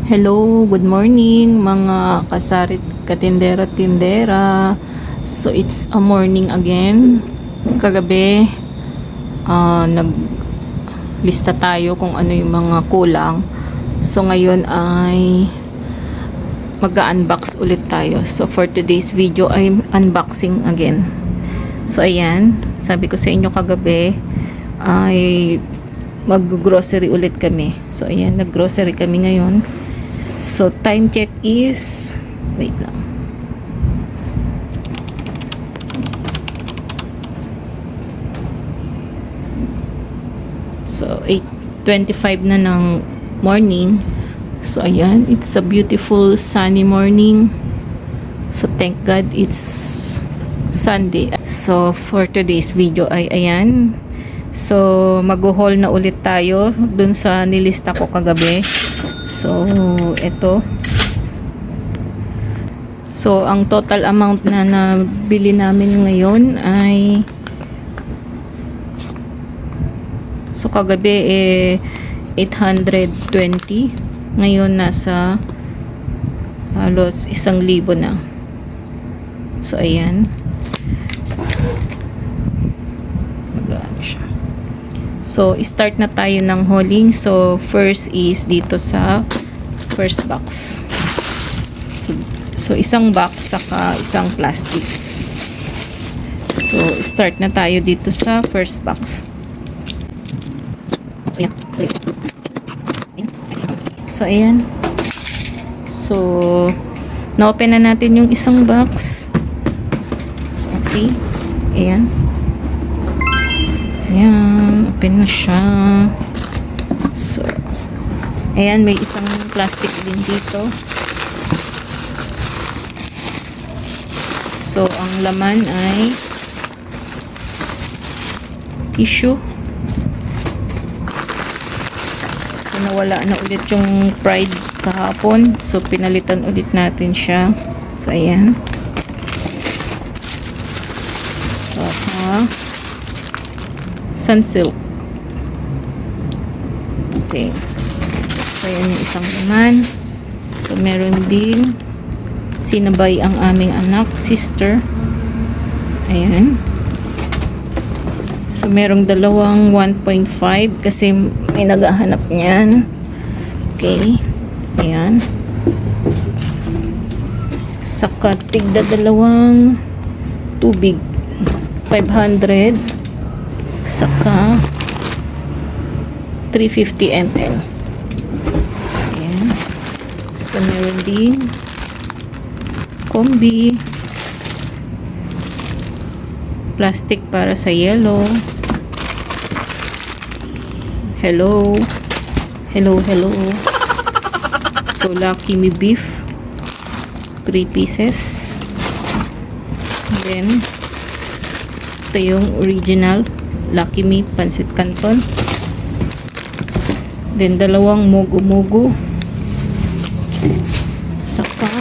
Hello, good morning mga kasarit katindera-tindera. So it's a morning again. Kagabi, naglista tayo kung ano yung mga kulang. So ngayon ay mag-unbox ulit tayo. So for today's video ay unboxing again. So ayan, sabi ko sa inyo kagabi ay mag-grocery ulit kami. So ayan, nag-grocery kami ngayon. So, time check is, wait lang. So, 8:25 na ng morning. So, ayan, it's a beautiful sunny morning. So, thank God it's Sunday. So, for today's video ay ayan. So, mag-haul na ulit tayo dun sa nilista ko kagabi. So, ito. So, ang total amount na nabili namin ngayon ay so, kagabi 820. Ngayon nasa halos 1,000 na. So, ayan. Magaan siya. So, start na tayo ng hauling. So, first is dito sa first box. So isang box saka isang plastic. So, start na tayo dito sa first box. So, ayan. So, na-open na natin yung isang box. So, okay. Ayan. Ayan, open na siya. So, ayan, may isang plastic din dito. So, ang laman ay tissue. So, nawala na ulit yung Pride kahapon. So, pinalitan ulit natin siya. So, ayan. So, Sunsilk. Okay. So, yan yung isang naman. So, meron din sinabay ang aming anak, sister. Ayan. So, merong dalawang 1.5 kasi may naghahanap niyan. Okay. Ayan. Saka, tigda dalawang tubig. 500. Saka 350 ml. Ayan. So, meron din kombi. Plastic para sa yellow. Hello. Hello, hello. So, Lucky Me beef. 3 pieces. Then, ito yung original Lucky Me Pancit Canton. Then, dalawang mugu-mugu. Saka,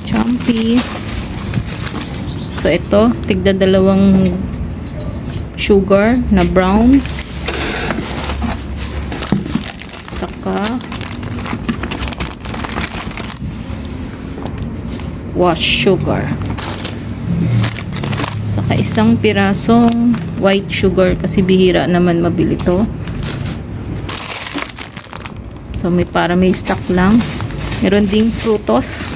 champi. So, ito, tigda dalawang sugar na brown. Saka, wash sugar. Saka, isang pirasong white sugar kasi bihira naman mabili to. So, para may stock lang. Meron ding frutos.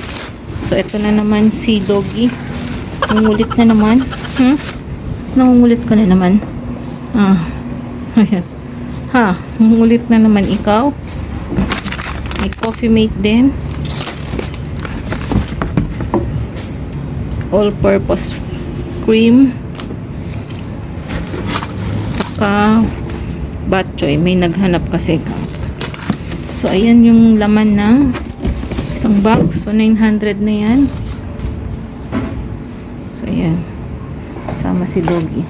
So, ito na naman si Doggy. Nangungulit na naman. Nangungulit ka na naman. Ayan. Nangungulit na naman ikaw. May Coffee Mate din. All-purpose cream. Saka batchoy. May naghanap kasi. So, ayan yung laman ng isang box. So, 900 na yan. So, ayan. Kasama si Doggy.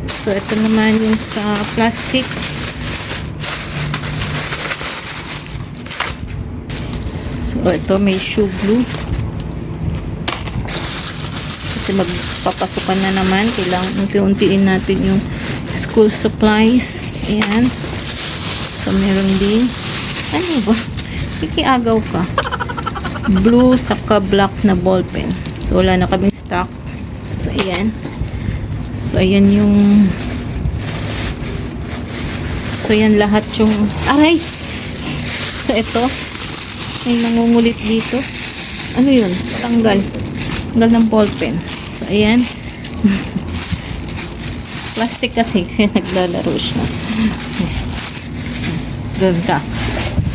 So, ito naman yung sa plastic. So, ito may shoe glue. Kasi magpapasukan na naman. Kailangan unti-untiin natin yung school supplies. Ayan. So, meron din. Ano ba? Kikiagaw ka. Blue saka black na ballpen. So, wala na kaming stock. So, ayan. So, ayan yung... So, yan lahat yung... Aray! So, ito. May nangungulit dito. Ano yun? Tanggal. Tanggal ng ballpen. So, ayan. Plastic kasi. Kaya naglalaro siya. Ganda.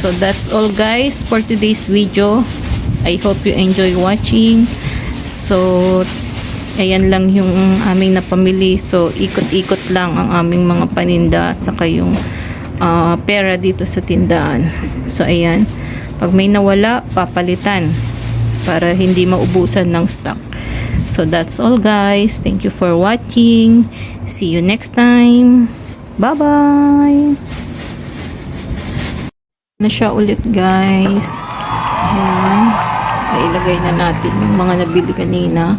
So, that's all guys for today's video. I hope you enjoy watching. So, ayan lang yung aming napamili. So, ikot-ikot lang ang aming mga paninda at saka yung pera dito sa tindahan. So, ayan. Pag may nawala, papalitan para hindi maubusan ng stock. So, that's all guys. Thank you for watching. See you next time. Bye-bye! Na siya ulit guys. Ayan. Ilagay na natin yung mga nabili kanina.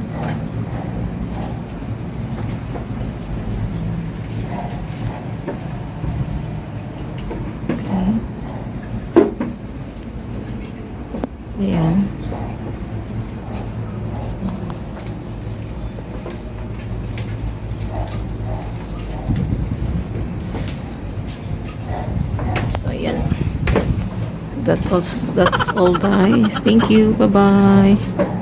Okay. Ayan. So, ayan. That's all guys. Thank you. Bye-bye.